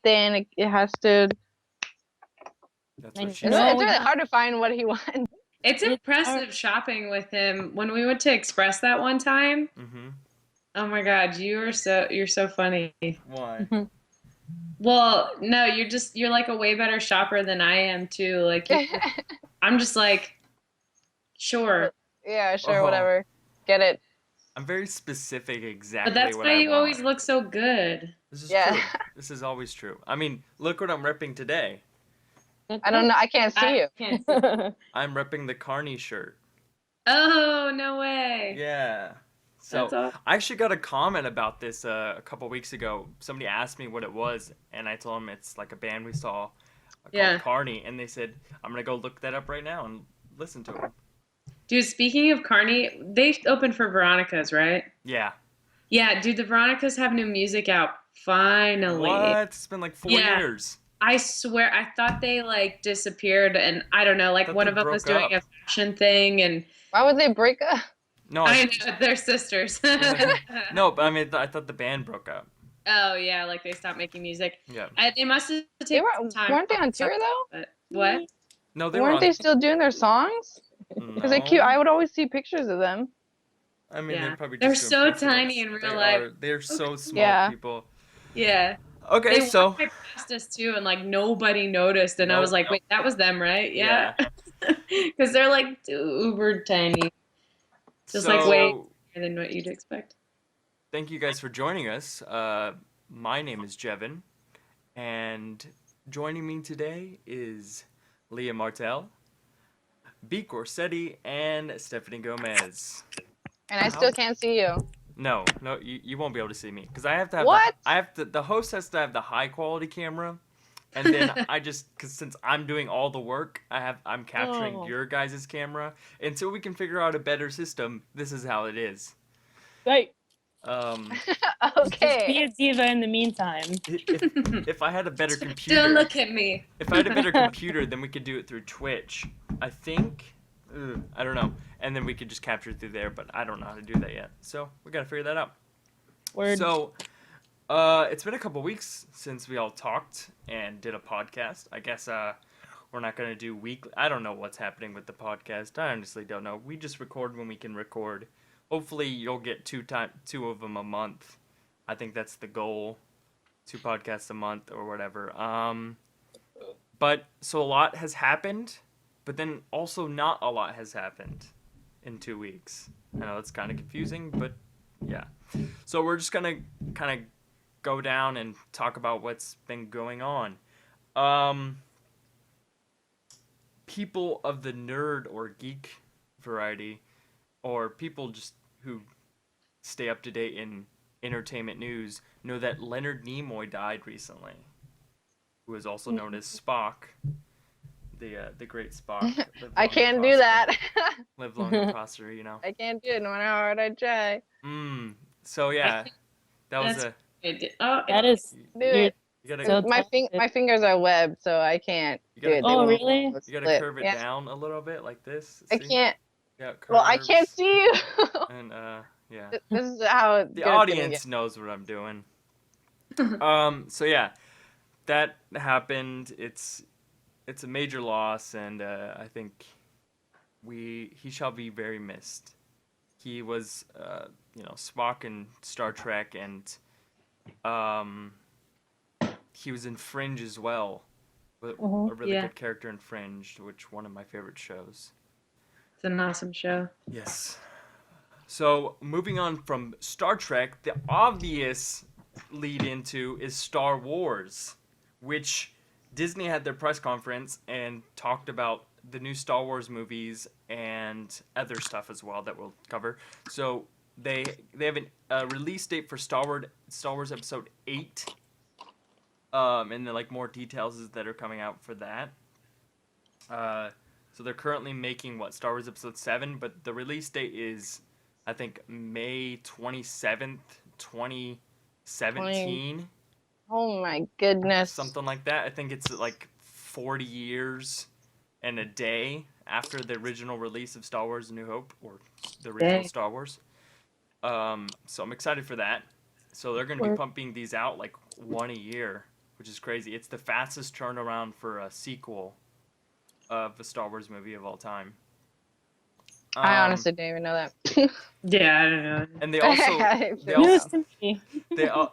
then it has to. That's what It's, she it's said. really hard to find what he wants. It's impressive shopping with him. When we went to Express that one time, Mm-hmm. oh my God, you're so funny. Why? Well, no, you're like a way better shopper than I am too. Like I'm just like, sure. Yeah, sure, Oh, whatever. Get it. I'm very specific But exactly that's what why I you want. always look so good. This is Yeah. true. This is always true. I mean, look what I'm repping today. I don't know. I can't see I you. can't see. I'm repping the Carney shirt. Oh, no way. Yeah. That's So all. I actually got a comment about this a couple weeks ago. Somebody asked me what it was, and I told them it's like a band we saw Yeah. called Carney, and they said I'm gonna go look that up right now and listen to it. Dude, speaking of Carney, they opened for Veronica's, right? Yeah. Yeah, dude, the Veronicas have new music out finally. What? It's been like 4 Yeah. years. I swear, I thought they like disappeared, and I don't know, I like thought one they of them was broke doing up. a fashion thing, and Why would they break up? No, I know they're sisters. no, but I mean, I thought the band broke up. Oh yeah, like they stopped making music. Yeah. They must have They taken some time weren't they off on or tour something, though? but what? No, they were Weren't on. they still doing their songs? Because they cute. No. I would always see pictures of them. I mean, Yeah. they're probably They're just doing so tiny festivals. in real They life. are. They're so Okay. small, Yeah. people. Yeah. Okay, They so walked right past us too, and like nobody noticed, and I was Nope. like, "Wait, that was them, right?" Yeah. Because they're like uber tiny, just like way So bigger than what you'd expect. thank you guys for joining us. My name is Jevin, and joining me today is Leah Martel, Bcorsetti, and Stephanie Gomez. And I still can't see you. No, you won't be able to see me because I have to have What? the host has to have the high quality camera, and then because since I'm doing all the work, I'm capturing Oh. your guys' camera until we can figure out a better system. This is how it is. Right. Um, Just be Okay. a diva in the meantime. if I had a better computer, Don't look at me. if I had a better computer, then we could do it through Twitch. I think. I don't know. And then we could just capture it through there, but I don't know how to do that yet. So we gotta figure that out. Word. So, it's been a couple weeks since we all talked and did a podcast. I guess we're not gonna do weekly. I don't know what's happening with the podcast. I honestly don't know. We just record when we can record. Hopefully, you'll get two of them a month. I think that's the goal. 2 podcasts a month or whatever. But so a lot has happened, but then also not a lot has happened in 2 weeks. I know it's kind of confusing, but yeah. So we're just gonna kind of go down and talk about what's been going on. People of the nerd or geek variety, or people just who stay up to date in entertainment news, know that Leonard Nimoy died recently, who is also known as Spock, the great Spock. Live I long and can't do prosper. that. Live long and prosper, you know. I can't do it no matter how hard I try. So yeah, that was That's- a. Oh, That is. Do You're- it. You gotta So My talented. fingers are webbed, so I can't You do gotta- it. They Oh, won't really? you gotta split. curve it Yeah. down a little bit like this. I See? can't. Yeah, Well, I can't curves. see you. And yeah. This is how it's The gonna audience knows what I'm doing. So yeah, that happened. It's a major loss, and I think he shall be very missed. He was Spock in Star Trek, and he was in Fringe as well. A really Yeah. good character in Fringe, which one of my favorite shows. It's an awesome show. Yes. So, moving on from Star Trek, the obvious lead into is Star Wars, which Disney had their press conference and talked about the new Star Wars movies and other stuff as well that we'll cover. So, they have a release date for Star Wars Episode 8. And then like more details that are coming out for that. So they're currently making Star Wars Episode 7, but the release date is, I think, May 27th, 2017. Oh my goodness. Something like that. I think it's like 40 years and a day after the original release of Star Wars: A New Hope, or the original Dang. Star Wars. So I'm excited for that. So they're going to be pumping these out like one a year which is crazy. It's the fastest turnaround for a sequel of a Star Wars movie of all time. I honestly didn't even know that. Yeah, I don't know. And they also News to me.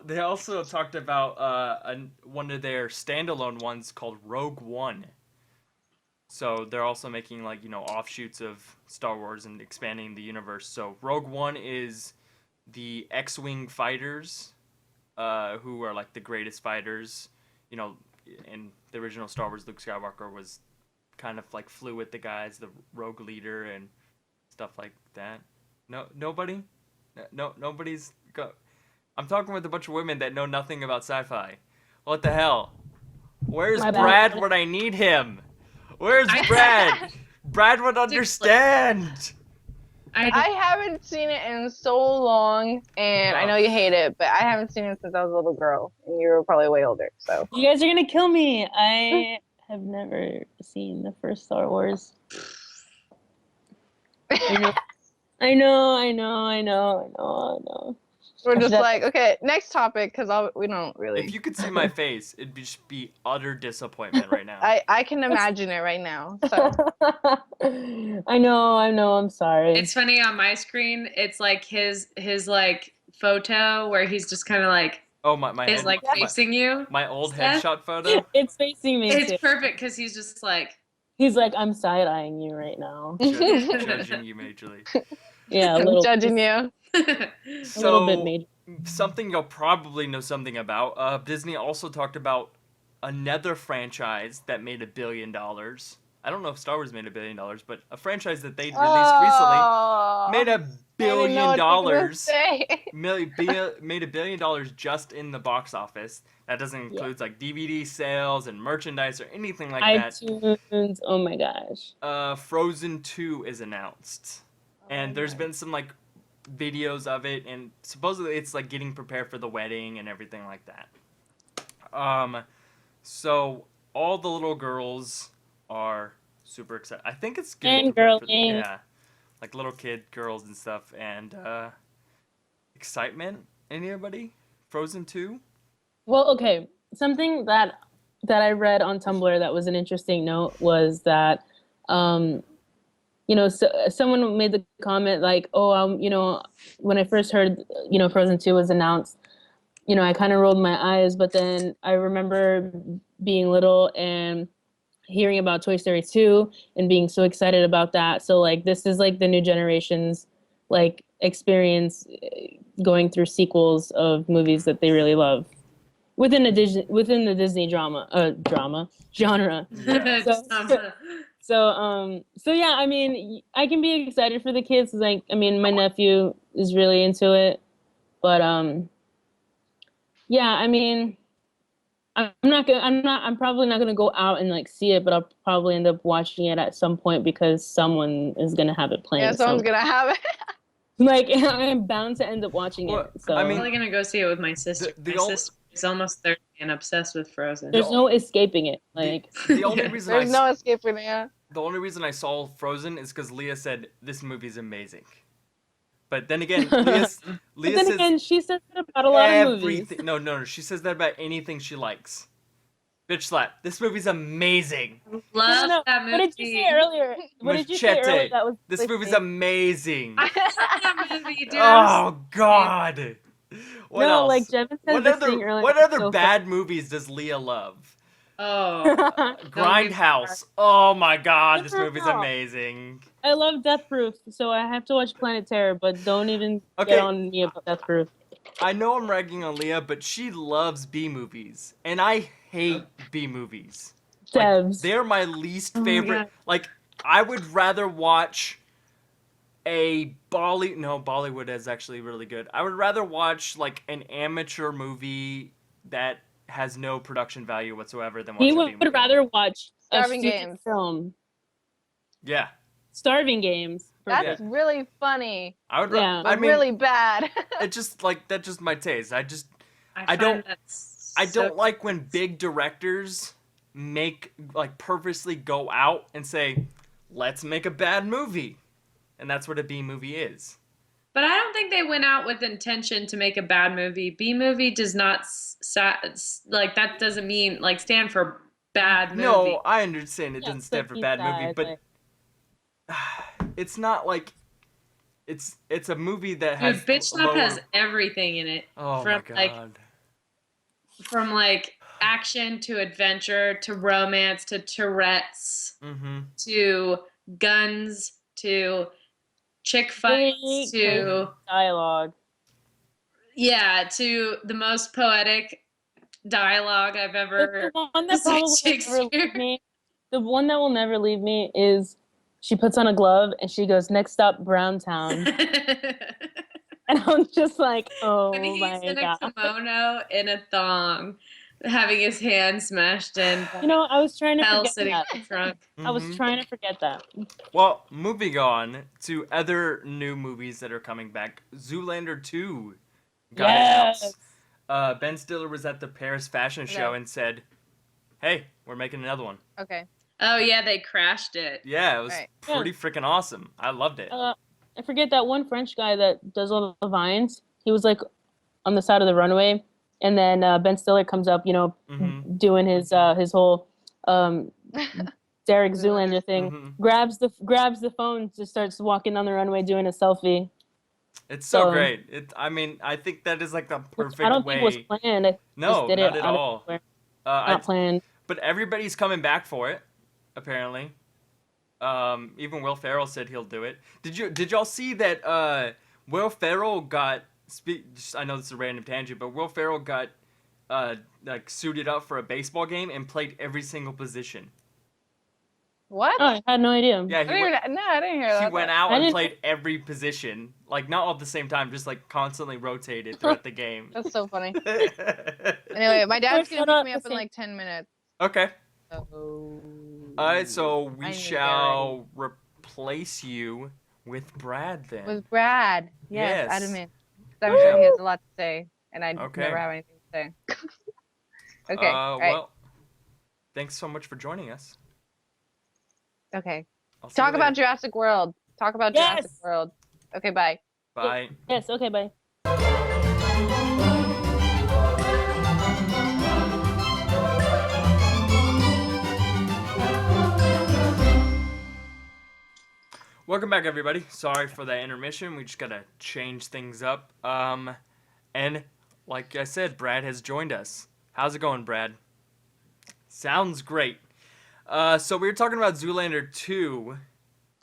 they also talked about one of their standalone ones called Rogue One. So they're also making like, you know, offshoots of Star Wars and expanding the universe. So Rogue One is the X-wing fighters, who are like the greatest fighters. You know, in the original Star Wars, Luke Skywalker was kind of like flew with the guys, the rogue leader and stuff like that. Nobody? Nobody's go. I'm talking with a bunch of women that know nothing about sci-fi. What the hell? Where's My bad. Brad when I need him? Where's Brad? Brad would understand. I haven't seen it in so long, and I know you hate it, but I haven't seen it since I was a little girl, and you were probably way older. So You guys are gonna kill me. I have never seen the first Star Wars. I know. we're just like, okay, next topic, because we don't really. If you could see my face, it'd just be utter disappointment right now. I can imagine it right now. So I know. I'm sorry. It's funny on my screen. It's like his like photo where he's just kind of like Oh my is head, like facing you. my old Steph? headshot photo. It's facing me It's too. perfect because he's just like He's like, I'm side-eyeing you right now. Judging you majorly. Yeah, a I'm little, judging you. a little bit So major. something you'll probably know something about. Disney also talked about another franchise that made $1 billion. I don't know if Star Wars made $1 billion, but a franchise that they released Oh, recently made $1 billion. Made $1 billion just in the box office. That doesn't include like DVD sales and merchandise or anything like that. iTunes. Oh my gosh. Frozen 2 is announced, and there's been some like videos of it, and supposedly it's like getting prepared for the wedding and everything like that. So all the little girls are super excited. I think it's getting prepared for Fangirling. like little kid girls and stuff, and excitement. Anybody? Frozen 2? Well, okay. Something that I read on Tumblr that was an interesting note was that, someone made the comment like, "Oh, when I first heard, Frozen 2 was announced, I kind of rolled my eyes, but then I remember being little and hearing about Toy Story 2 and being so excited about that. So like this is like the new generation's like experience going through sequels of movies that they really love within the Disney drama genre. Yeah. So yeah, I mean, I can be excited for the kids. Like, I mean, my nephew is really into it, but yeah, I mean, I'm probably not gonna go out and like see it, but I'll probably end up watching it at some point because someone is gonna have it playing. Yeah, someone's gonna have it. Like, I'm bound to end up watching Well, it. So I I'm mean, probably gonna go see it with my sister. the My ol- sister is almost 30 and obsessed with Frozen. there's no escaping it. Like, the only Yeah. reason There's no escaping it. the only reason I saw Frozen is because Leah said this movie's amazing. But then again, Leah but then says again, she says that about a lot of movies. everything. No. She says that about anything she likes. Bitch slap. This movie's amazing. Love No. that movie. What did you say earlier? What did you say Machete. earlier? That was This like, movie's amazing. I love that movie, dude. Oh God. What no, else? like Jevin said What this other thing earlier. what It's other so bad movies does Leah love? Oh, Grindhouse. Oh my God, this Death movie's Proof. amazing. I love Death Proof, so I have to watch Planet Terror, but don't even Okay. get on me about Death Proof. I know I'm ragging on Leah, but she loves B movies, and I hate B movies. Like, Devs. they're my least Oh my favorite. God. Like, I would rather watch a Bollywood is actually really good. I would rather watch like an amateur movie that has no production value whatsoever than watch He a B would movie. rather watch a Starving student Games. film. Yeah, Starving Games. That's really funny, I would. Yeah. but I mean, really bad. it just like that's just my taste. I I don't- find that I so- don't like when big directors make like purposely go out and say, "Let's make a bad movie," and that's what a B movie is. But I don't think they went out with intention to make a bad movie. B movie does not like that doesn't mean like stand for bad movie. No, I understand it Yeah, doesn't it's stand like for bad movie, B-side, but like- it's not like it's a movie that has Dude, Bitch Slap lower... has everything in it. Oh from my god. from like action to adventure to romance to Tourette's Mm-hmm. to guns to chick fights to dialogue. yeah to the most poetic dialogue I've ever. The one that It's like probably will never Shakespeare. leave me. The one that will never leave me is she puts on a glove and she goes, "Next stop, Browntown," and I'm just like, "Oh When he's my in a god!" kimono in a thong, having his hand smashed in. You know, I was trying to Hell forget sitting that. in the trunk. I was Mhm. trying to forget that. Well, moving on to other new movies that are coming back. Zoolander 2 got Yes. announced. Ben Stiller was at the Paris Fashion Show Okay. and said, "Hey, we're making another one." Okay. Oh yeah, they crashed it. Yeah, it was Right. pretty freaking awesome. I loved it. I forget that one French guy that does all the vines. He was like on the side of the runway, and then Ben Stiller comes up, you know, Mhm. doing his whole Derek Zoolander thing. Mhm. Grabs the phone, just starts walking on the runway doing a selfie. It's so So- great. I mean, I think that is like the Which perfect I don't way. think was planned. I No, just did not it at out of all. nowhere. I Not planned. But everybody's coming back for it, apparently. Even Will Ferrell said he'll do it. Did y'all see that Will Ferrell got I know this is a random tangent, but Will Ferrell got like suited up for a baseball game and played every single position. What? Oh, I had no idea. Yeah, I didn't hear that. he went out I and didn't- played every position, like not all at the same time, just like constantly rotated throughout the game. That's so funny. Anyway, my dad's gonna We're not pick me the up in same- like 10 minutes. Okay. So... Alright, so I we need to get shall replace you with Brad then. With Brad. Yes. Yes, adamant. I'm sure he has a lot to say, and I Okay. never have anything to say. Okay. Right. Well, thanks so much for joining us. Okay. I'll see Talk you about later. Jurassic World. Talk about Yes! Jurassic World. Okay, bye. Bye. Yes. Okay. Bye. Welcome back, everybody. Sorry for that intermission. We just gotta change things up. And like I said, Brad has joined us. How's it going, Brad? Sounds great. So we were talking about Zoolander 2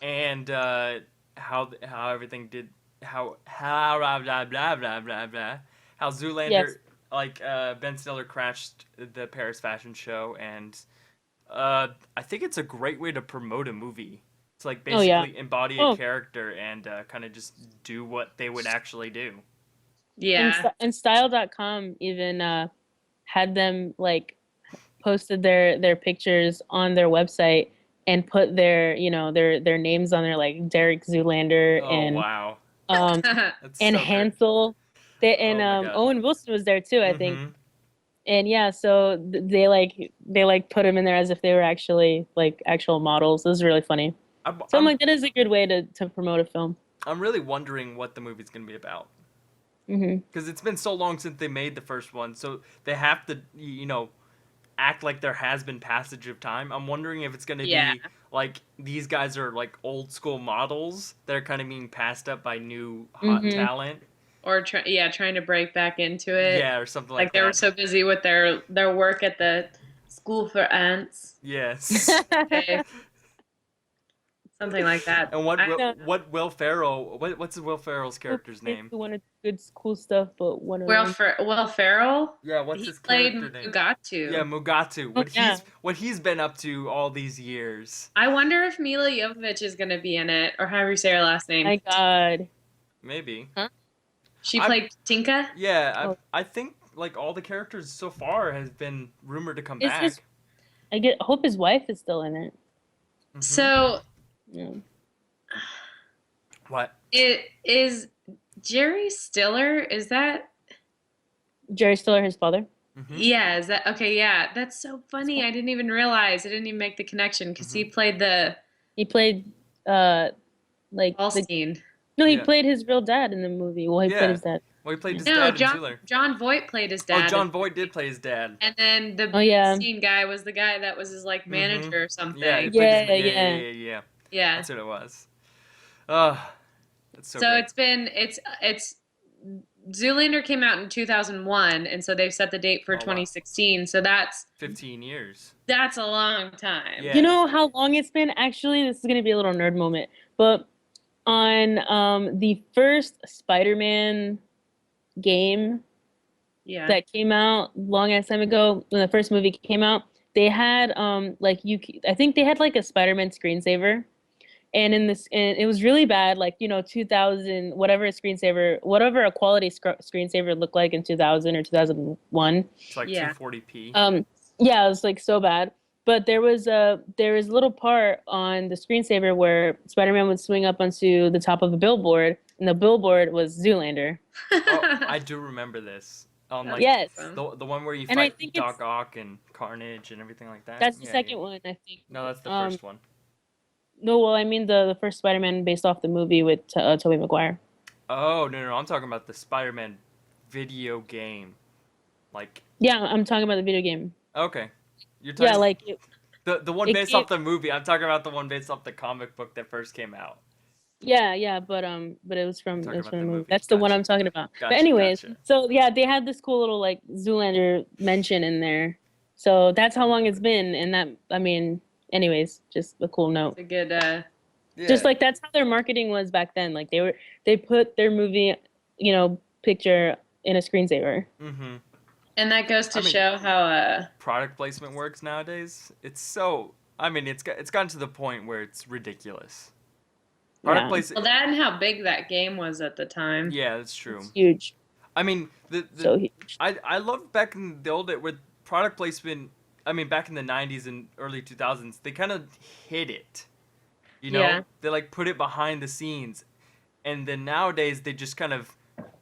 and how everything did how blah blah blah blah blah blah how Zoolander Yes. like Ben Stiller crashed the Paris Fashion Show, and I think it's a great way to promote a movie. It's like Oh, yeah. basically embody a character and kind of just do what they would actually do. Yeah. And style.com even had them like posted their pictures on their website and put their their names on there, like Derek Zoolander Oh and wow, Mm-hmm. that's and so great. Hansel. Oh my God. Owen Wilson was there too, I think. Mhm. And yeah, so they put him in there as if they were actually like actual models. It was really funny. So I'm like, that is a good way to promote a film. I'm really wondering what the movie's gonna be about. Hmm. Because it's been so long since they made the first one, so they have to, act like there has been passage of time. I'm wondering if it's going to Yeah. be like these guys are like old school models that are kind of being passed up by new hot Mhm. talent. Or trying to break back into it. Yeah, or something like Like they that. were so busy with their work at the school for ants. Yes. Okay. Something like that. And I- what Will Ferrell? What's Will Ferrell's character's name? One of good cool stuff, but one of Will Ferrell. Yeah, what's He his played character name? Mugatu. Yeah, Mugatu. yeah. What he's been up to all these years. I wonder if Mila Jovovich is gonna be in it, or however you say her last name. my God. Maybe. She I'm- played Tinka. Yeah, Oh. I think like all the characters so far has been rumored to come Is back. this- I hope his wife is still in it. Mhm. So Yeah. What? it is Jerry Stiller. Is that? Jerry Stiller, his father. Mhm. Yeah. Is that okay? Yeah. That's so funny. I didn't even realize. I didn't even make the connection because he played the He played like Allstein. No, he Yeah. played his real dad in the movie. Well, he played Yeah. his dad. Well, he played his No, dad in Zoolander. John Voight played his Oh, dad. John Voight did play his dad. And then the Oh, yeah. scene guy was the guy that was his like manager or something. Yeah, he Yeah. played his, Yeah. yeah. That's what it was. That's so So great. it's Zoolander came out in 2001, and so they've set the date for Oh, wow. 2016. So that's 15 years. a long time. Yeah. You know how long it's been? Actually, this is gonna be a little nerd moment, but on the first Spider-Man game Yeah. that came out long ass time ago, when the first movie came out, they had I think they had like a Spider-Man screensaver. And it was really bad, like 2000, whatever a quality screensaver looked like in 2000 or 2001. It's like Yeah. 240p. Yeah, it was like so bad. But there was a little part on the screensaver where Spider-Man would swing up onto the top of a billboard, and the billboard was Zoolander. Oh, I do remember this. Like Yes. the one where you And I fight think Doc Ock and Carnage and everything like that. That's the Yeah, second yeah. one, I think. No, that's the first one. No, well, I mean the first Spider-Man based off the movie with Tobey Maguire. Oh, no, I'm talking about the Spider-Man video game. Like, Yeah, I'm talking about the video game. okay. You're talking Yeah, like the one it based off the movie. I'm talking about the one based off the comic book that first came out. yeah, but it was from Talking the about the movie. movie. That's the one Gotcha. I'm talking about. Gotcha, But anyways, gotcha. so yeah, they had this cool little like Zoolander mention in there. So that's how long it's been, and that anyways, just a cool note. It's a good Yeah. Just like that's how their marketing was back then. Like they put their movie, picture in a screensaver. Mm-hmm. and that goes to I mean- show how Product placement works nowadays. It's so. I mean, it's gotten to the point where it's ridiculous. Product Yeah. placement. well, that and how big that game was at the time. Yeah, that's true. It's huge. I mean, So huge. I loved back in the old day with product placement. I mean, back in the 90s and early 2000s, they kind of hid it. You know, Yeah. they like put it behind the scenes, and then nowadays they just kind of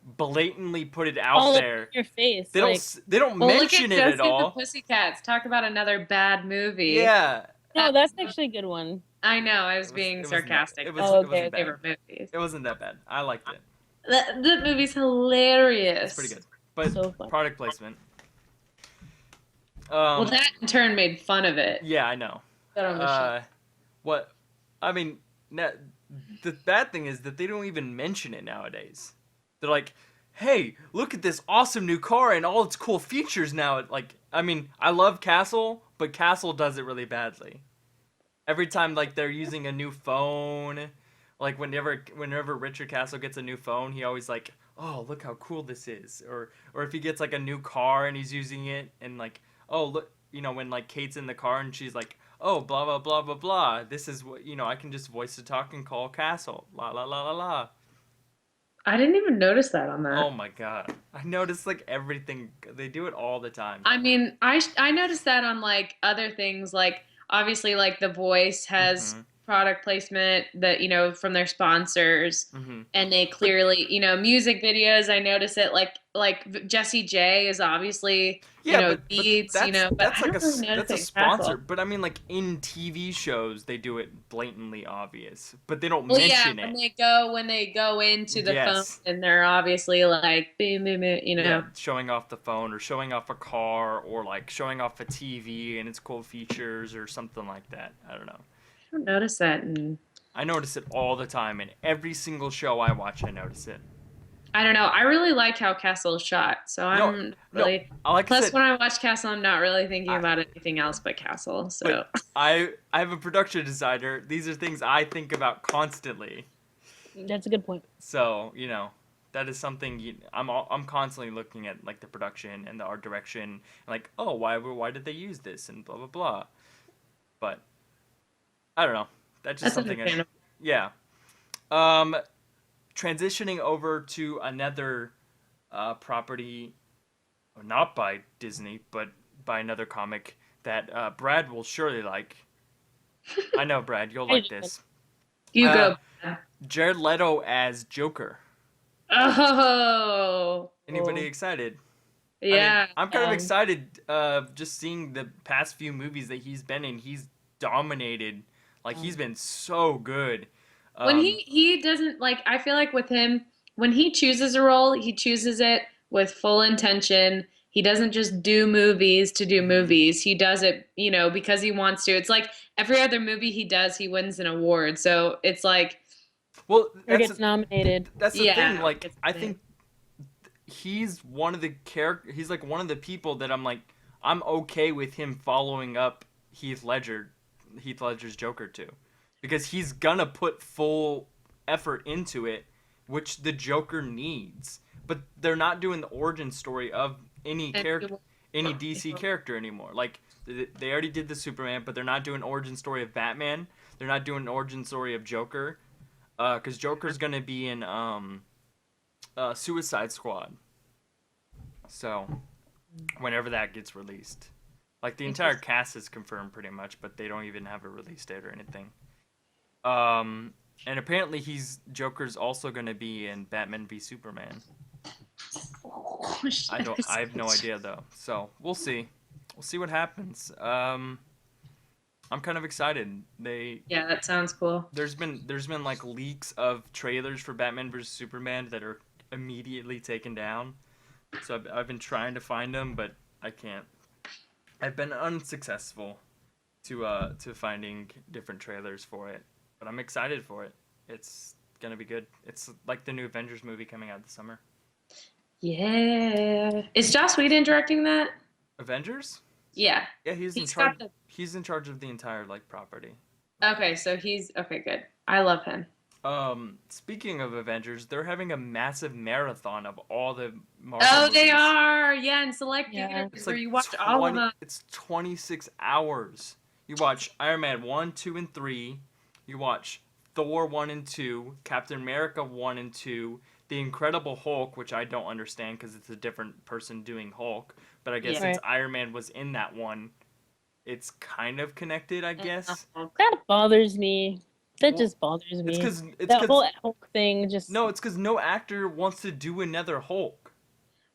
blatantly put it out All there. over your face. They like, don't Well, mention look it at at Josie and all. the Pussycats. Talk about another bad movie. Yeah, no, that's actually a good one. I know. I was It being wasn't that- sarcastic. it That's was- one it of my wasn't bad. favorite movies. it wasn't that bad. I liked it. That movie's hilarious. It's pretty good. But So fun. product placement. Well, that in turn made fun of it. Yeah, I know. Put on the show. What? I mean, the bad thing is that they don't even mention it nowadays. They're like, "Hey, look at this awesome new car and all its cool features now." Like, I mean, I love Castle, but Castle does it really badly. Every time, like, they're using a new phone, like whenever Richard Castle gets a new phone, he always like, "Oh, look how cool this is," or if he gets like a new car and he's using it, and like, "Oh, look," when like Kate's in the car and she's like, "Oh, blah blah blah blah blah. This is what I can just voice to talk and call Castle. La la la la la." I didn't even notice that on that. Oh my god, I notice like everything. They do it all the time. I mean, I noticed that on like other things, like obviously like The Voice has product placement that from their sponsors, Mm-hmm. and they clearly music videos. I notice it like Jessie J is obviously Beats, but that's I like don't really notice that's a it in sponsor. Castle. But I mean, like in TV shows, they do it blatantly obvious, but they don't Well, yeah, mention it. when they go into the Yes. phone and they're obviously like boom, boom, boom, Yeah, showing off the phone or showing off a car or like showing off a TV and its cool features or something like that. I don't know. I don't notice that, and I notice it all the time in every single show I watch. I notice it. I don't know. I really like how Castle is shot, so I'm really. Like I Plus, said, when I watch Castle, I'm not really thinking about anything else but Castle. So I have a production designer. These are things I think about constantly. That's a good point. So that is something I'm constantly looking at, like the production and the art direction, and like, oh, why did they use this and blah blah blah. But I don't know. That's just something. Yeah. Transitioning over to another property, not by Disney, but by another comic that Brad will surely like. I know, Brad, you'll like this. you go. Jared Leto as Joker. Oh. Anybody excited? Yeah. I'm kind of excited just seeing the past few movies that he's been in. He's dominated. Like, he's been so good. When he doesn't like, I feel like with him, when he chooses a role, he chooses it with full intention. He doesn't just do movies to do movies. He does it, because he wants to. It's like every other movie he does, he wins an award. So it's like, well, Or gets nominated. that's the Yeah, thing. Like, it's I the think he's one of the he's like one of the people that I'm okay with him following up Heath Ledger's Joker too, because he's gonna put full effort into it, which the Joker needs. But they're not doing the origin story of any DC character anymore. Like, they already did the Superman, but they're not doing origin story of Batman. They're not doing an origin story of Joker, because Joker's gonna be in Suicide Squad. So, whenever that gets released, like the entire cast is confirmed pretty much, but they don't even have a release date or anything. And apparently Joker's also gonna be in Batman v Superman. I have no idea though. So we'll see. We'll see what happens. I'm kind of excited. Yeah, that sounds cool. There's been like leaks of trailers for Batman vs Superman that are immediately taken down. So I've been trying to find them, but I can't. I've been unsuccessful to finding different trailers for it, but I'm excited for it. It's gonna be good. It's like the new Avengers movie coming out this summer. Yeah. Is Joss Whedon directing that? Avengers? Yeah. Yeah, he's in charge. He's in charge of the entire property. Okay, so okay, good. I love him. Speaking of Avengers, they're having a massive marathon of all the Marvel movies. They are. Yeah, and select theaters where you watch all of them. It's 26 hours. You watch Iron Man 1, 2, and 3. You watch Thor 1 and 2, Captain America 1 and 2, The Incredible Hulk, which I don't understand because it's a different person doing Hulk. But I guess since Iron Man was in that one, it's kind of connected, I guess. That bothers me. That just bothers me. It's that whole Hulk thing just... No, it's because no actor wants to do another Hulk.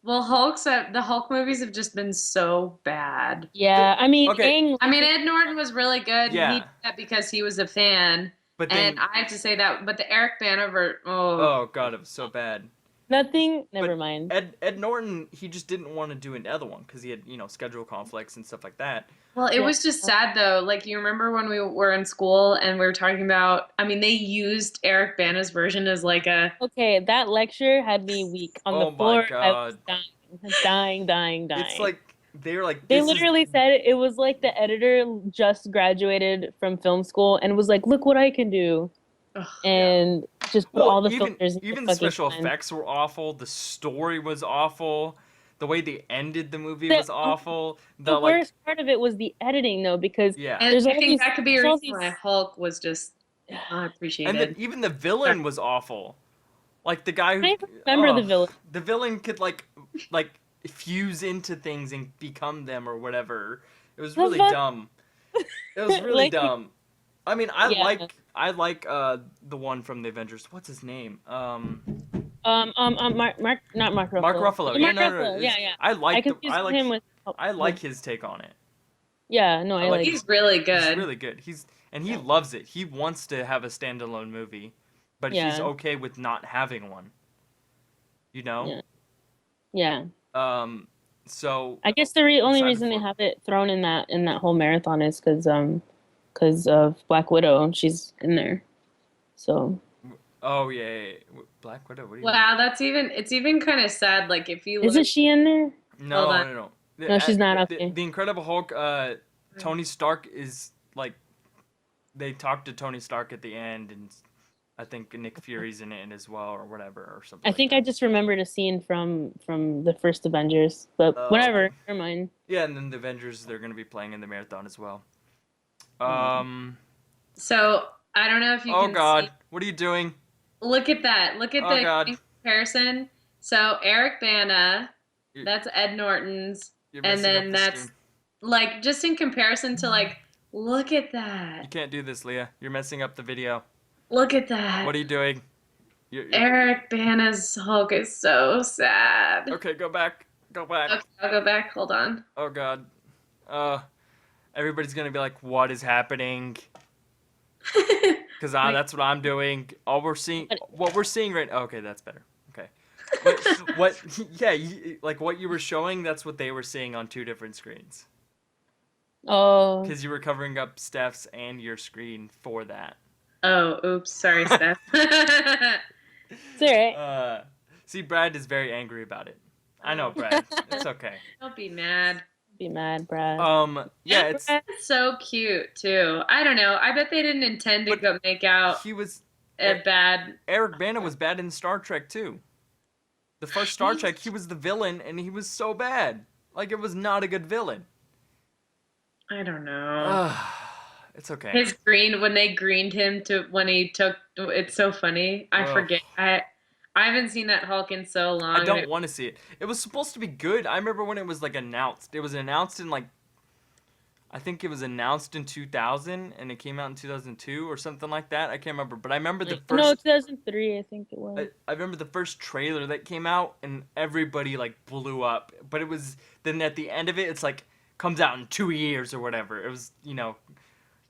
Well, the Hulk movies have just been so bad. Yeah, I mean, Ed Norton was really good. Yeah. He did that because he was a fan. But then, and I have to say that, but the Eric Bana oh god, it was so bad. Never mind. Ed Norton, he just didn't want to do another one because he had, schedule conflicts and stuff like that. Well, it was just sad though. Like, you remember when we were in school and we were talking about, they used Eric Bana's version as like a... Okay, that lecture had me weak on the floor. My god. I was dying. It's like, they literally said it was like the editor just graduated from film school and was like, look what I can do. And just put all the filters. Even the special effects were awful. The story was awful. The way they ended the movie was awful. The worst part of it was the editing, though, because and I think that could be a reason why Hulk was just unappreciated. And even the villain was awful. Like the guy who... I remember the villain. The villain could like fuse into things and become them or whatever. It was really dumb. It was really dumb. I mean, I like the one from the Avengers. What's his name? Mark Ruffalo. Mark Ruffalo. No. Yeah. I like his take on it. Yeah, no, I like. He's really good. He's really good. He loves it. He wants to have a standalone movie, but he's okay with not having one. Yeah. So I guess the only reason they have it thrown in that whole marathon is because of Black Widow. She's in there. So. Oh yeah. Black Widow. What do you mean? It's even kind of sad. Like, if you isn't she in there? No. No, she's not. Okay. The Incredible Hulk. Tony Stark is like. They talked to Tony Stark at the end, and I think Nick Fury's in it as well, or whatever, or something. I think I just remembered a scene from the first Avengers, but whatever. Never mind. Yeah, and then the Avengers, they're going to be playing in the marathon as well. So I don't know if you can. Oh God! See. What are you doing? Look at that! Look at the comparison. So Eric Bana, that's Ed Norton's, and then that's like just in comparison to like. Look at that! You can't do this, Leah. You're messing up the video. Look at that! What are you doing? Eric Bana's Hulk is so sad. Okay, go back. Okay, I'll go back. Hold on. Oh God. Everybody's gonna be like, "What is happening?" Because that's what I'm doing. What we're seeing right. Okay, that's better. Okay. What? Yeah, like what you were showing. That's what they were seeing on 2 different screens. Oh. Because you were covering up Steph's and your screen for that. Oh, oops. Sorry, Steph. It's alright. See, Brad is very angry about it. I know, Brad. It's okay. Don't be mad. Be mad, Brad. Yeah, it's It's so cute too. I don't know. I bet they didn't intend to But go make out he was a bad. Eric Bana was bad in Star Trek too. The first Star Trek, he was the villain, and he was so bad. Like, it was not a good villain. I don't know. It's okay. His green, when they greened him when he took, it's so funny. I forget. I haven't seen that Hulk in so long. I don't want to see it. It was supposed to be good. I remember when it was like announced. It was announced in like, I think it was announced in 2000 and it came out in 2002 or something like that. I can't remember, but I remember the first. No, 2003, I think it was. I remember the first trailer that came out and everybody like blew up. But it was then at the end of it, it's like comes out in 2 years or whatever. It was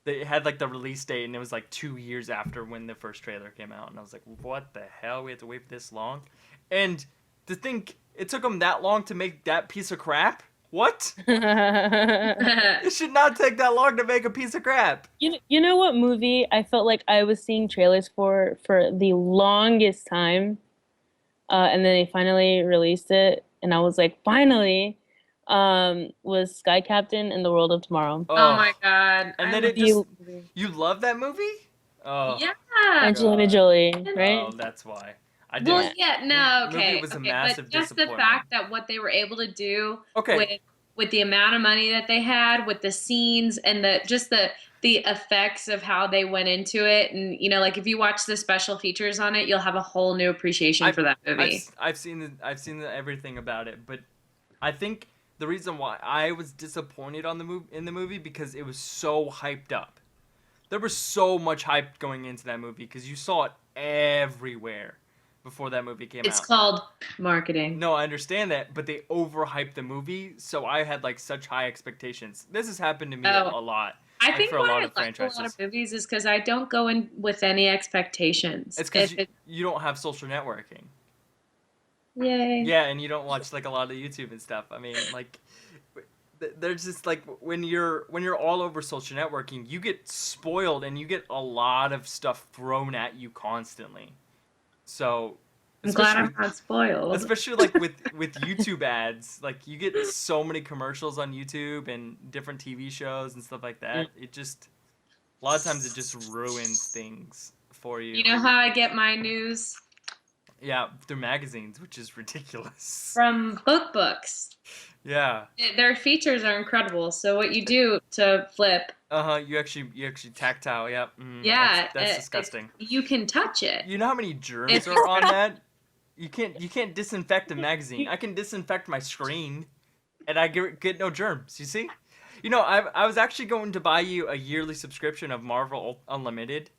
they had like the release date and it was like 2 years after when the first trailer came out, and I was like, what the hell? We had to wait this long? And to think it took them that long to make that piece of crap? What? It should not take that long to make a piece of crap. You know what movie I felt like I was seeing trailers for the longest time, and then they finally released it, and I was like, finally, was Sky Captain and the World of Tomorrow. Oh my god! And then you love that movie? Oh Yeah. Angelina Jolie, right? Oh, that's why. I did. Well, yeah, no, The okay. movie was a massive but just the disappointment. fact that what they were able to do Okay. with the amount of money that they had, with the scenes and the effects of how they went into it, and like if you watch the special features on it, you'll have a whole new appreciation for that movie. I've seen everything about it, but I think the reason why I was disappointed in the movie because it was so hyped up. There was so much hype going into that movie because you saw it everywhere before that movie came out. It's called marketing. No, I understand that, but they overhyped the movie, so I had like such high expectations. This has happened to me a lot. I think for a why lot I of like franchises. a lot of movies is because I don't go in with any expectations. It's because you don't have social networking. Yay. Yeah, and you don't watch like a lot of YouTube and stuff. I mean, like, there's just like when you're all over social networking, you get spoiled and you get a lot of stuff thrown at you constantly. So I'm glad I'm not spoiled. Especially like with YouTube ads, like you get so many commercials on YouTube and different TV shows and stuff like that. It just a lot of times it just ruins things for you. You know how I get my news? Yeah, through magazines, which is ridiculous. From books. Yeah. Their features are incredible. So what you do to flip. You actually tactile. Yeah. Yeah. That's disgusting. You can touch it. You know how many germs are on that? You can't disinfect a magazine. I can disinfect my screen, and I get no germs. You see? I was actually going to buy you a yearly subscription of Marvel Unlimited.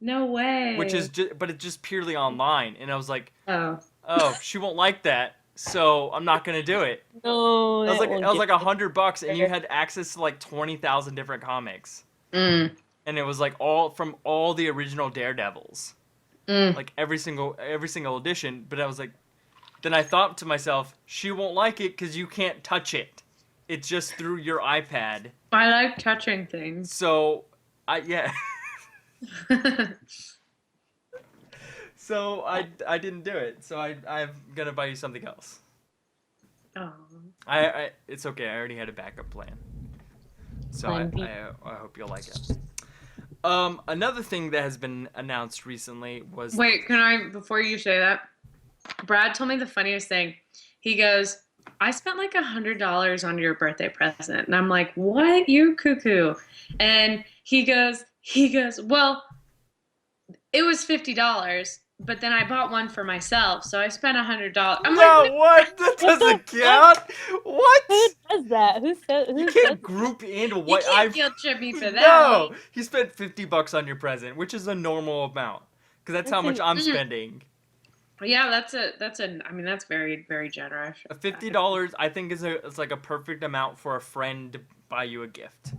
No way. But it's just purely online, and I was like, oh, she won't like that, so I'm not gonna do it. No, I was like $100, and you had access to like 20,000 different comics, and it was like from all the original Daredevils, like every single edition. But I was like, then I thought to myself, she won't like it because you can't touch it. It's just through your iPad. I like touching things. So So I didn't do it. So I'm gonna buy you something else. Oh. It's okay. I already had a backup plan. So Plan B. I hope you'll like it. Another thing that has been announced recently was. Wait, before you say that, Brad told me the funniest thing. He goes, I spent like $100 on your birthday present. And I'm like, what? You cuckoo. And he goes, well, it was $50, but then I bought one for myself, so I spent $100. I'm like, what? That doesn't count. What? Who does that? You can't group into what you can't guilt trip me for that. No, he spent $50 on your present, which is a normal amount, because that's how much I'm spending. Yeah, that's very, very generous. $50, I think, is like a perfect amount for a friend to buy you a gift.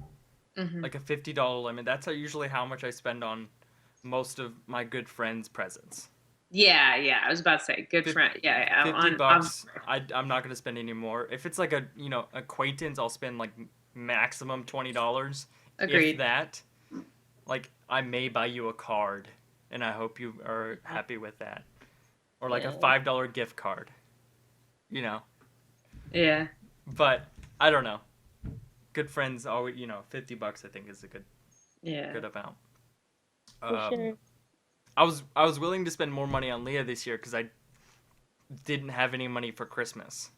like a $50 limit. That's usually how much I spend on most of my good friends' presents. Yeah, I was about to say good friend. Yeah. $50. I'm not gonna spend any more. If it's like a acquaintance, I'll spend like maximum $20. Agreed. If that, like I may buy you a card, and I hope you are happy with that, or like a $5 gift card. Yeah. But I don't know. Good friends always, $50 I think is a good amount. For sure. I was willing to spend more money on Leah this year because I didn't have any money for Christmas,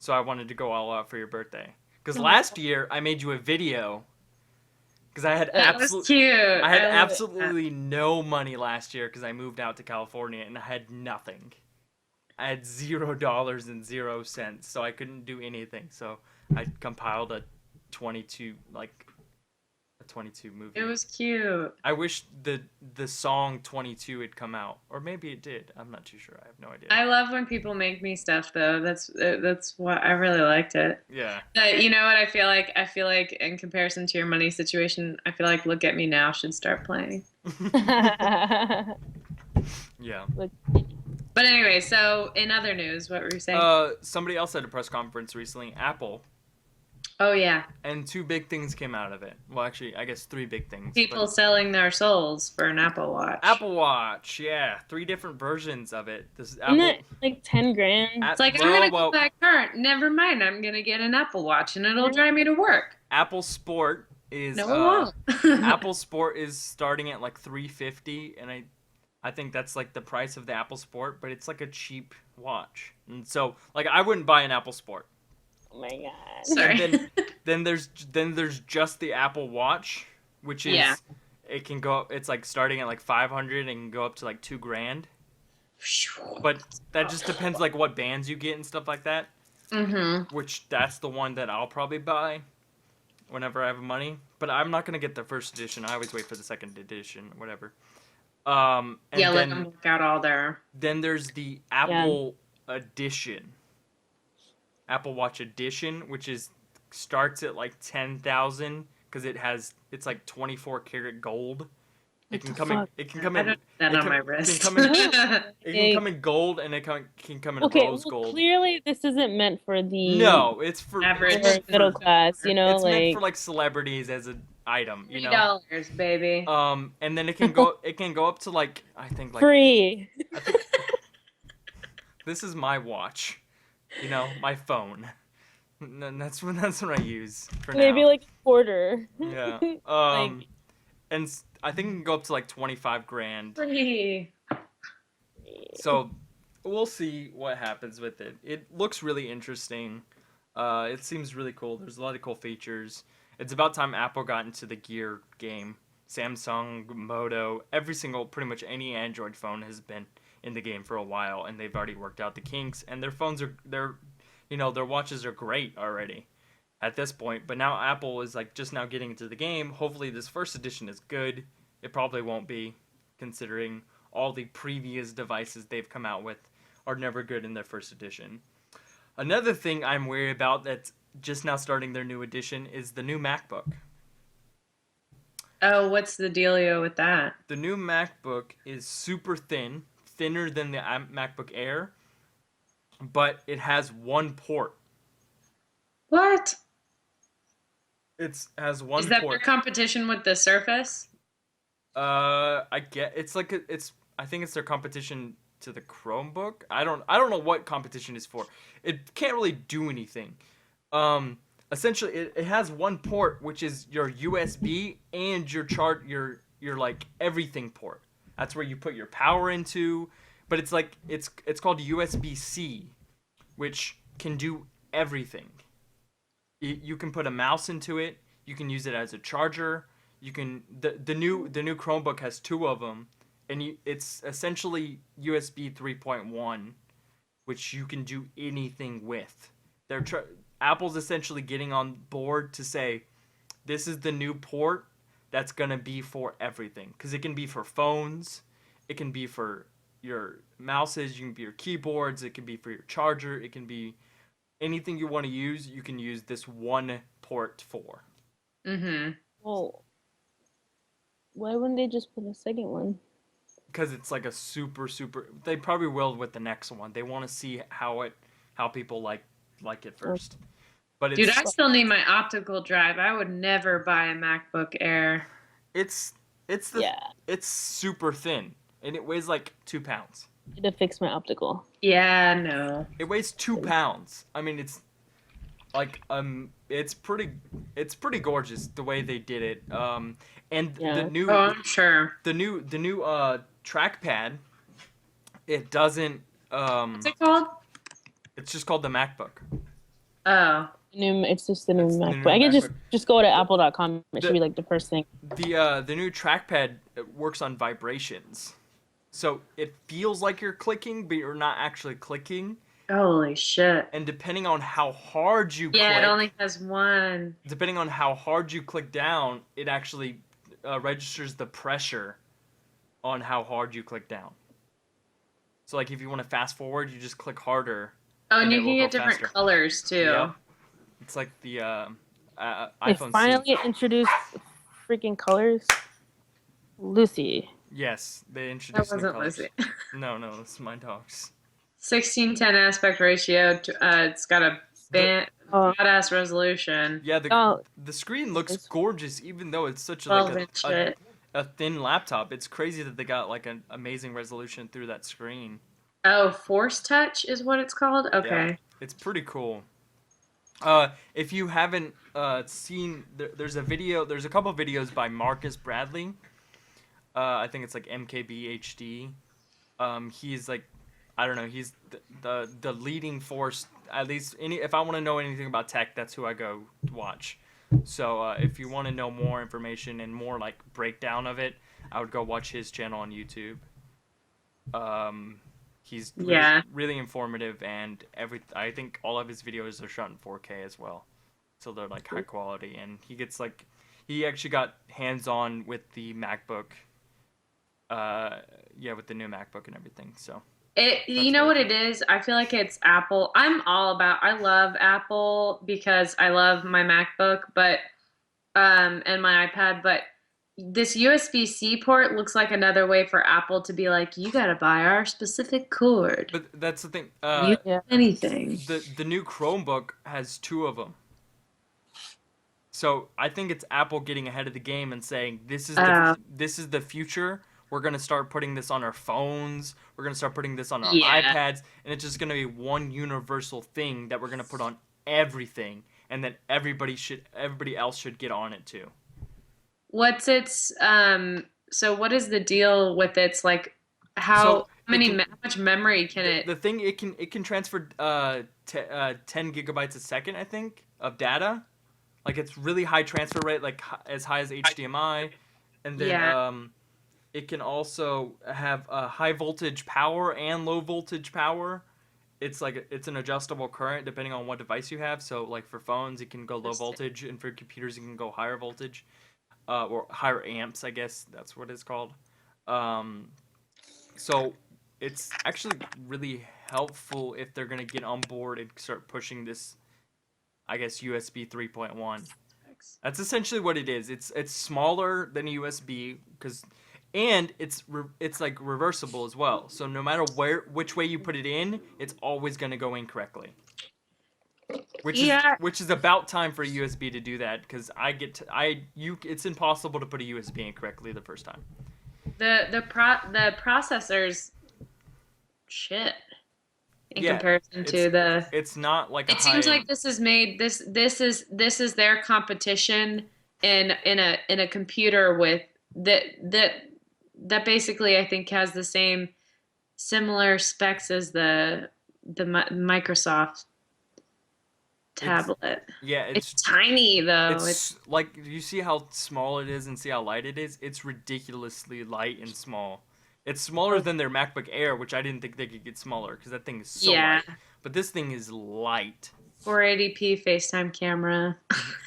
so I wanted to go all out for your birthday. Because last year I made you a video because I had absolutely no money last year because I moved out to California and I had nothing. I had $0 and 0 cents, so I couldn't do anything. So I compiled a 22 movie. It was cute. I wish the song 22 had come out, or maybe it did. I'm not too sure. I have no idea. I love when people make me stuff though. That's what I really liked it. Yeah. You know what I feel like? I feel like in comparison to your money situation, I feel like Look at Me Now should start playing. Yeah. But anyway, so in other news, what were you saying? Somebody else had a press conference recently, Apple. Oh yeah. And 2 big things came out of it. Well, actually, I guess 3 big things. People selling their souls for an Apple Watch. Apple Watch, yeah, 3 different versions of it. This Isn't it like 10 grand? It's like, I'm gonna go back current. Never mind, I'm gonna get an Apple Watch and it'll drive me to work. Apple Sport is No, it won't. Apple Sport is starting at like $350, and I think that's like the price of the Apple Sport, but it's like a cheap watch. And so like I wouldn't buy an Apple Sport. Oh my god. Sorry. And then there's just the Apple Watch, which is it can go, it's like starting at like 500 and can go up to like $2,000. But that just depends like what bands you get and stuff like that. Mm-hmm. Which that's the one that I'll probably buy whenever I have money. But I'm not gonna get the first edition. I always wait for the second edition, whatever. And let them work out all their. Then there's the Apple Edition. Apple Watch Edition, which starts at like 10,000 because it's like 24 karat gold. It can come in. It can come in. That on my wrist. It can come in gold, and it can come in rose gold. Clearly this isn't meant for the it's for average middle class. It's meant for like celebrities as an item. $3, baby. And then it can go. It can go up to like I think like free. This is my watch. My phone. That's what I use for Maybe now. like a quarter. Yeah. And I think it can go up to like 25 grand. Free. So we'll see what happens with it. It looks really interesting. It seems really cool. There's a lot of cool features. It's about time Apple got into the Gear game. Samsung, Moto, pretty much any Android phone has been in the game for a while, and they've already worked out the kinks, and their phones their watches are great already at this point. But now Apple is like just now getting into the game. Hopefully this first edition is good. It probably won't be, considering all the previous devices they've come out with are never good in their first edition. Another thing I'm worried about that's just now starting their new edition is the new MacBook. Oh, what's the dealio with that? The new MacBook is super thin, thinner than the MacBook Air, but it has one port. What? It has one port. Is that their competition with the Surface? I think it's their competition to the Chromebook. I don't know what competition is for. It can't really do anything. Essentially it has one port, which is your USB and your like everything port. That's where you put your power into, but it's like it's called USB-C, which can do everything. You can put a mouse into it. You can use it as a charger. You can the new Chromebook has 2 of them, and it's essentially USB 3.1, which you can do anything with. Apple's essentially getting on board to say, this is the new port that's gonna be for everything, because it can be for phones, it can be for your mouses, you can be your keyboards, it can be for your charger, it can be anything you want to use. You can use this one port for. Mm-hmm. Well, why wouldn't they just put a second one? Because it's like a super. They probably will with the next one. They want to see how people like it first. But Dude, it's I still need my optical drive. I would never buy a MacBook Air. it's Yeah, it's super thin and it weighs like 2 pounds. to fix my optical. Yeah, no. It weighs 2 pounds. I mean, it's like it's pretty gorgeous the way they did it. And Yeah. Oh, I'm sure. the new trackpad, it doesn't What's it called? it's just called the MacBook. Oh. It's just the new It's the MacBook. new I can MacBook. just go to apple.com. It The- should be like the first thing. The new trackpad works on vibrations. So it feels like you're clicking, but you're not actually clicking. Holy shit. And depending on how hard you Yeah, click, it only has one. depending on how hard you click down, it actually registers the pressure on how hard you click down. So like if you want to fast forward, you just click harder. Oh, and And you it can will get go different faster. colors too. Yep. It's like the They iPhone finally C. introduced freaking colors. Lucy. Yes, they That introduced new wasn't colors. Lizzie. No, it's my dogs. 16:10 aspect ratio. It's got a Oh, badass resolution. Yeah, Oh. the screen looks gorgeous, even though it's such 12-inch shit. a thin laptop. It's crazy that they got like an amazing resolution through that screen. Oh, Force Touch is what it's called? Okay. Yeah, it's pretty cool. If you haven't seen, there's a couple of videos by Marcus Bradley. I think it's like MKBHD. He's like, I don't know, he's the leading force. At least if I want to know anything about tech, that's who I go watch. So if you want to know more information and more like breakdown of it, I would go watch his channel on YouTube. He's really informative, and I think all of his videos are shot in 4K as well, so they're like high quality. And he actually got hands on with the MacBook, with the new MacBook and everything. So You know what it is? I feel like it's Apple. I love Apple because I love my MacBook, but and my iPad, but this USB-C port looks like another way for Apple to be like, you gotta buy our specific cord. But that's the thing. Anything. The new Chromebook has 2 of them. So I think it's Apple getting ahead of the game and saying this is the future. We're gonna start putting this on our phones. We're gonna start putting this on our iPads, and it's just gonna be one universal thing that we're gonna put on everything, and then everybody else should get on it too. What's its so what is the deal with its like how much memory can it? The thing it can transfer 10 gigabytes a second, I think, of data. Like it's really high transfer rate, like as high as HDMI, and then it can also have high voltage power and low voltage power. It's an adjustable current depending on what device you have. So like for phones, it can go low voltage, and for computers, it can go higher voltage. Or higher amps, I guess that's what it's called. So it's actually really helpful if they're gonna get on board and start pushing this, I guess, USB 3.1. That's essentially what it is. It's smaller than a USB and it's like reversible as well. So no matter which way you put it in, it's always gonna go in correctly. Which is about time for a USB to do that, because it's impossible to put a USB in correctly the first time. The processor's shit in comparison to the. It's not like it seems like this is made this is their competition in a computer with that basically I think has the same similar specs as the Microsoft tablet. It's tiny though. It's like, you see how small it is and see how light it is? It's ridiculously light and small. It's smaller than their MacBook Air, which I didn't think they could get smaller because that thing is so light. But this thing is light. 480p FaceTime camera.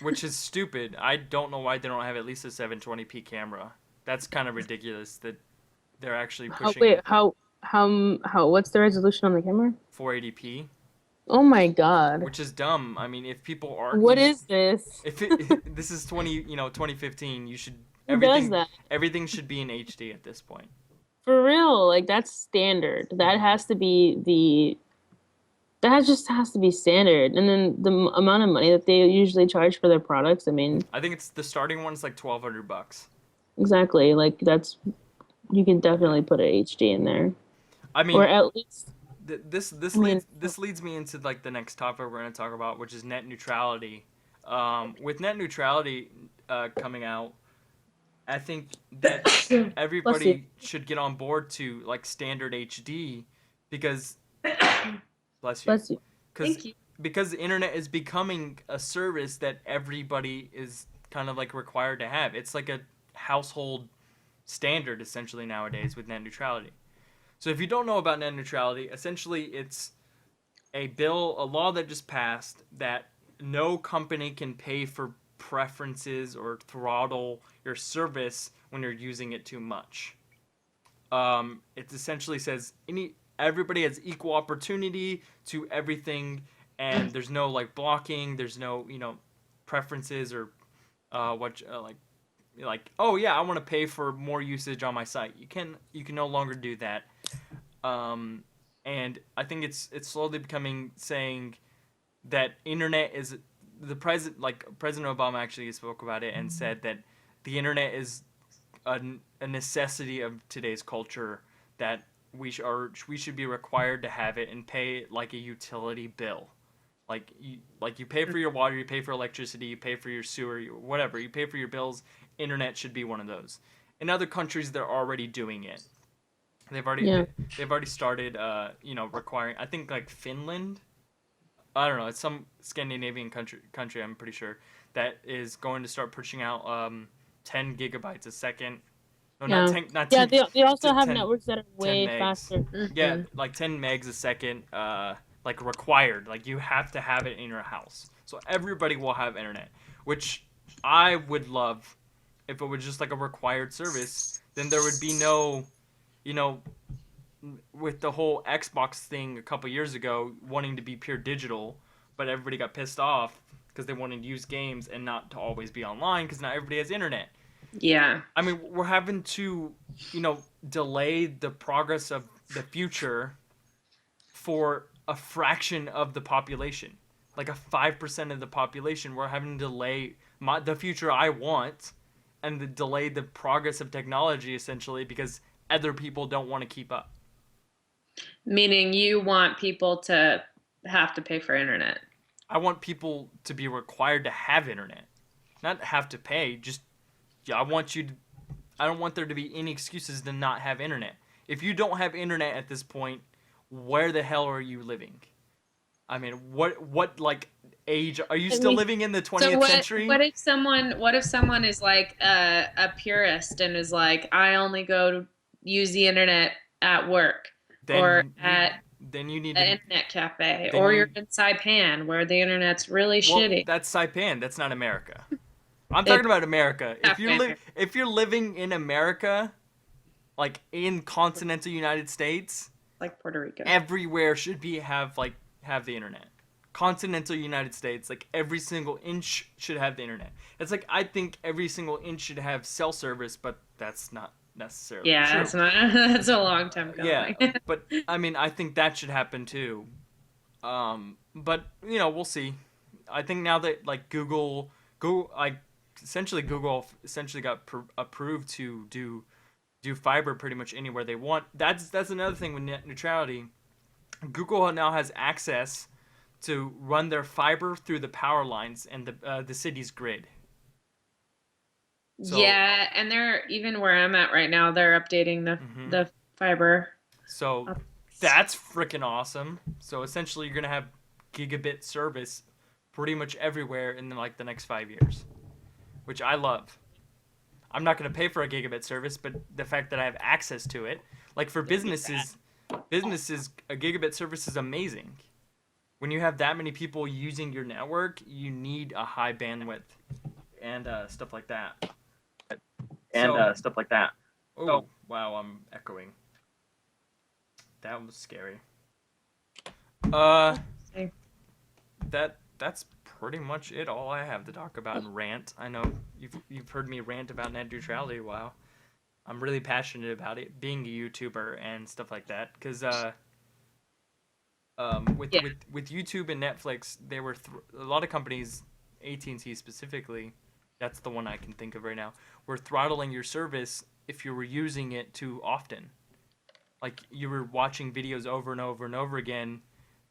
Which is stupid. I don't know why they don't have at least a 720p camera. That's kind of ridiculous that they're actually pushing. What's the resolution on the camera? 480p. Oh my God. which is dumb. I mean, if people are What is this? if it this is 2015, you should Who does that? everything should be in HD at this point. For real, like that's standard. That has to be just has to be standard. And then the amount of money that they usually charge for their products, I mean, I think it's the starting one's like $1,200. exactly. Like that's you can definitely put a HD in there. I mean, Or at least this I mean, leads me into like the next topic we're going to talk about, which is net neutrality. With net neutrality coming out, I think that bless you. everybody should get on board to like standard HD because bless you. Bless you. Thank you. Because the internet is becoming a service that everybody is kind of like required to have. It's like a household standard essentially nowadays with net neutrality. So if you don't know about net neutrality, essentially it's a law that just passed that no company can pay for preferences or throttle your service when you're using it too much. It essentially says everybody has equal opportunity to everything, and there's no like blocking, there's no preferences or like oh yeah, I want to pay for more usage on my site. You can no longer do that. And I think it's slowly becoming saying that internet is President Obama actually spoke about it and said that the internet is a necessity of today's culture, that we should be required to have it and pay it like a utility bill. Like you pay for your water, you pay for electricity, you pay for your sewer, whatever, you pay for your bills. Internet should be one of those. In other countries, they're already doing it. They've already started requiring. I think like Finland. I don't know. It's some Scandinavian country. I'm pretty sure that is going to start pushing out 10 gigabytes a second. No, Yeah. not 10. They also have 10 networks that are way 10 megs. faster. Yeah, like 10 megs a second. Like required. Like you have to have it in your house. So everybody will have internet, which I would love if it was just like a required service. Then there would be no, with the whole Xbox thing a couple years ago, wanting to be pure digital, but everybody got pissed off because they wanted to use games and not to always be online because not everybody has internet. Yeah. I mean, we're having to, delay the progress of the future for a fraction of the population. Like a 5% of the population, we're having to delay the future I want and delay the progress of technology essentially because other people don't want to keep up. Meaning you want people to have to pay for internet. I want people to be required to have internet. Not have to pay, just I don't want there to be any excuses to not have internet. If you don't have internet at this point, where the hell are you living? I mean, what like age are you still living in the 20th century? What if someone is like a purist and is like, I only go to use the internet at work then you need an internet cafe, or you're in Saipan where the internet's really shitty. That's Saipan. That's not America. I'm talking about America. If you're living in America, like in continental United States, like Puerto Rico, everywhere should have the internet. Continental United States, like every single inch should have the internet. It's like I think every single inch should have cell service, but that's not necessarily true. That's not. That's a long time coming. Yeah, but I mean, I think that should happen too. But we'll see. I think now that like Google essentially got approved to do fiber pretty much anywhere they want. That's another thing with net neutrality. Google now has access to run their fiber through the power lines and the city's grid. So, yeah, and they're even where I'm at right now. They're updating the fiber. So that's freaking awesome. So essentially, you're gonna have gigabit service pretty much everywhere in like the next 5 years, which I love. I'm not gonna pay for a gigabit service, but the fact that I have access to it, like for businesses, a gigabit service is amazing. When you have that many people using your network, you need a high bandwidth and stuff like that. Oh, wow, I'm echoing. That was scary. that's pretty much it. All I have to talk about and rant. I know you've heard me rant about net neutrality a while. I'm really passionate about it, being a YouTuber and stuff like that. Because with YouTube and Netflix, there were a lot of companies, AT&T specifically, that's the one I can think of right now, were throttling your service if you were using it too often. Like you were watching videos over and over and over again,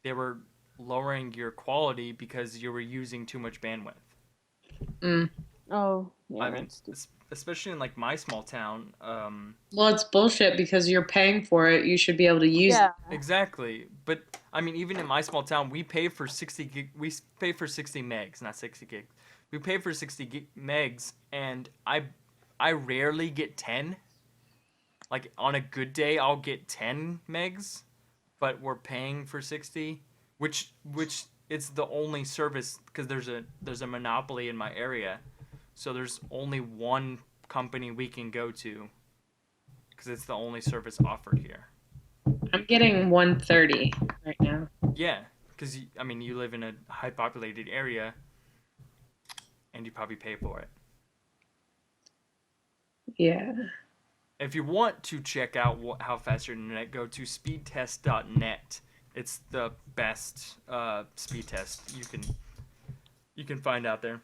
they were lowering your quality because you were using too much bandwidth. Oh, yeah. I mean, especially in like my small town. Well, it's bullshit because you're paying for it. You should be able to use it. Exactly. But I mean, even in my small town, we pay for 60 gig. We pay for 60 megs, not 60 gigs. We pay for 60 megs, and I rarely get 10. Like on a good day, I'll get 10 megs, but we're paying for 60, which it's the only service because there's a monopoly in my area. So there's only one company we can go to because it's the only service offered here. I'm getting 130 right now. Yeah, because I mean you live in a high populated area, and you probably pay for it. Yeah. If you want to check out how fast your internet, go to speedtest.net. It's the best speed test you can find out there.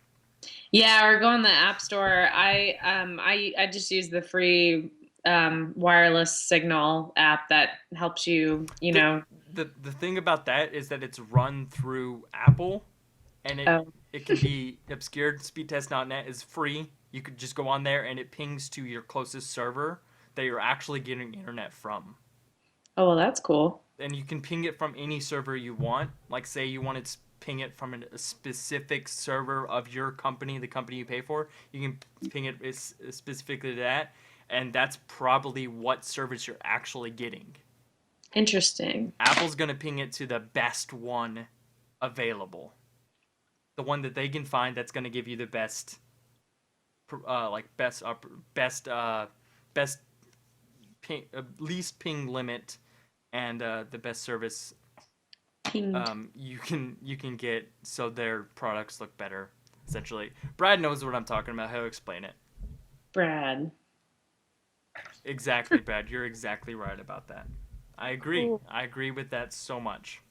Yeah, or go on the App Store. I just use the free wireless signal app that helps you, know. The thing about that is that it's run through Apple, and it can be obscured. Speedtest.net is free. You could just go on there and it pings to your closest server that you're actually getting internet from. Oh, well, that's cool. And you can ping it from any server you want. Like say you wanted to ping it from a specific server of your company, the company you pay for, you can ping it specifically to that, and that's probably what service you're actually getting. Interesting. Apple's going to ping it to the best one available. The one that they can find that's going to give you the best ping, least ping limit and the best service you can get, so their products look better essentially. Brad knows what I'm talking about. He'll explain it. Brad. Exactly, Brad. You're exactly right about that. I agree. I agree with that so much.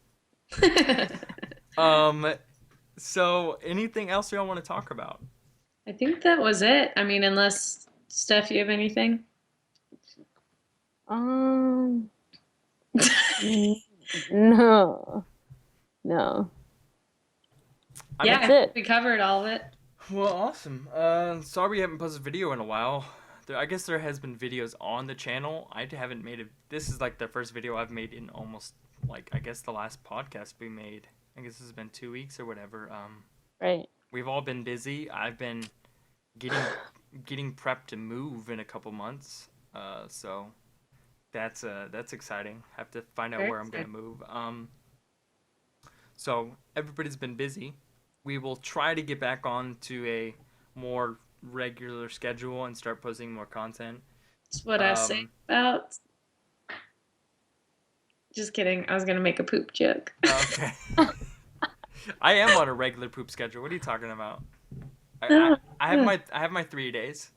So anything else y'all want to talk about? I think that was it. I mean, unless Steph, you have anything? No. Yeah, that's it. we covered all of it. Well, awesome. Sorry we haven't posted a video in a while. I guess there has been videos on the channel. I haven't made this is like the first video I've made in almost, like, I guess the last podcast we made. I guess this has been 2 weeks or whatever. Right. We've all been busy. I've been getting prepped to move in a couple months. So that's exciting. I have to find out where I'm gonna move. So everybody's been busy. We will try to get back on to a more regular schedule and start posting more content. That's what I say about. Just kidding. I was gonna make a poop joke. Okay. I am on a regular poop schedule. What are you talking about? I have my 3 days.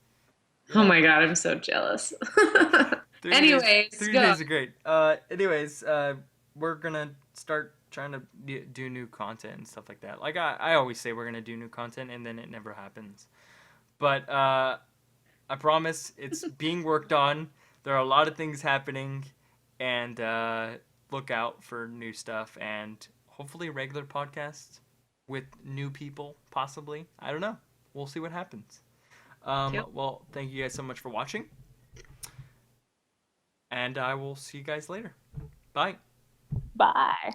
Oh my god, I'm so jealous. Anyways, 3 days are great. Anyways, we're gonna start trying to do new content and stuff like that. Like I always say, we're gonna do new content, and then it never happens. But I promise it's being worked on. There are a lot of things happening, and look out for new stuff and hopefully regular podcasts with new people, possibly. I don't know. We'll see what happens. Well, thank you guys so much for watching. And I will see you guys later. Bye. Bye.